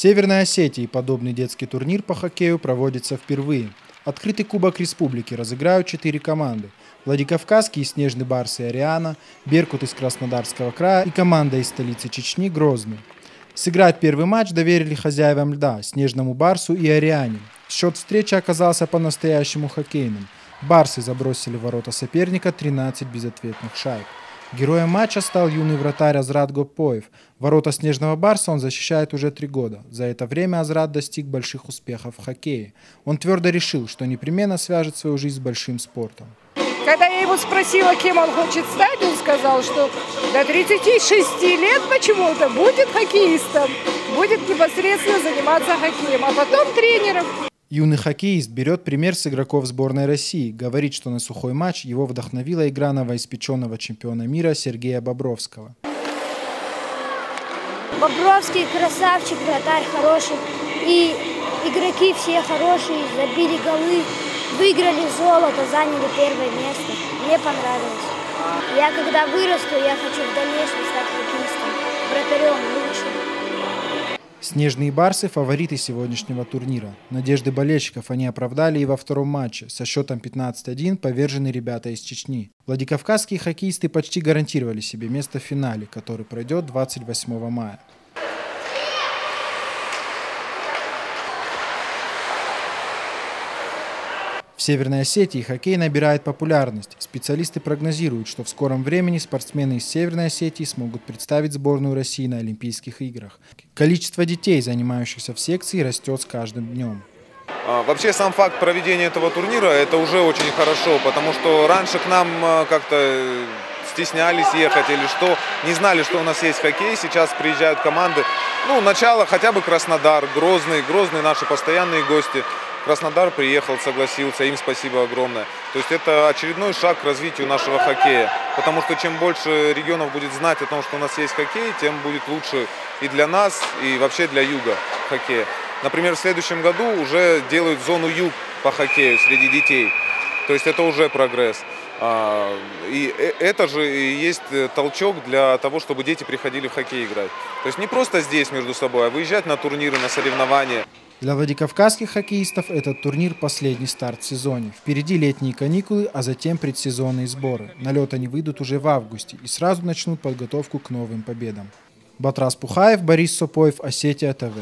Северной Осетии подобный детский турнир по хоккею проводится впервые. Открытый Кубок Республики разыграют 4 команды. Владикавказские «Снежный Барс» и «Ариана», «Беркут» из Краснодарского края и команда из столицы Чечни «Грозный». Сыграть первый матч доверили хозяевам льда «Снежному Барсу» и «Ариане». Счет встречи оказался по-настоящему хоккейным. Барсы забросили в ворота соперника 13 безответных шайб. Героем матча стал юный вратарь Азрат Гопоев. Ворота «Снежного Барса» он защищает уже 3 года. За это время Азрат достиг больших успехов в хоккее. Он твердо решил, что непременно свяжет свою жизнь с большим спортом. Когда я его спросила, кем он хочет стать, он сказал, что до 36 лет почему-то будет хоккеистом, будет непосредственно заниматься хоккеем, а потом тренером. Юный хоккеист берет пример с игроков сборной России. Говорит, что на сухой матч его вдохновила игра новоиспеченного чемпиона мира Сергея Бобровского. Бобровский красавчик, вратарь хороший. И игроки все хорошие, забили голы, выиграли золото, заняли первое место. Мне понравилось. Я когда вырасту, я хочу в дальнейшем стать хоккеистом, вратарем лучшим. «Снежные Барсы» – фавориты сегодняшнего турнира. Надежды болельщиков они оправдали и во втором матче. Со счетом 15-1 повержены ребята из Чечни. Владикавказские хоккеисты почти гарантировали себе место в финале, который пройдет 28 мая. В Северной Осетии хоккей набирает популярность. Специалисты прогнозируют, что в скором времени спортсмены из Северной Осетии смогут представить сборную России на Олимпийских играх. Количество детей, занимающихся в секции, растет с каждым днем. Вообще сам факт проведения этого турнира – это уже очень хорошо, потому что раньше к нам как-то стеснялись ехать или что, не знали, что у нас есть хоккей. Сейчас приезжают команды. Ну, начало хотя бы Краснодар, Грозный наши постоянные гости. Краснодар приехал, согласился, им спасибо огромное. То есть это очередной шаг к развитию нашего хоккея. Потому что чем больше регионов будет знать о том, что у нас есть хоккей, тем будет лучше и для нас, и вообще для юга хоккея. Например, в следующем году уже делают зону юг по хоккею среди детей. То есть это уже прогресс. И это же и есть толчок для того, чтобы дети приходили в хоккей играть. То есть не просто здесь между собой, а выезжать на турниры, на соревнования. Для владикавказских хоккеистов этот турнир – последний старт в сезоне. Впереди летние каникулы, а затем предсезонные сборы. На лед они выйдут уже в августе и сразу начнут подготовку к новым победам. Батрас Пухаев, Борис Сопоев, Осетия ТВ.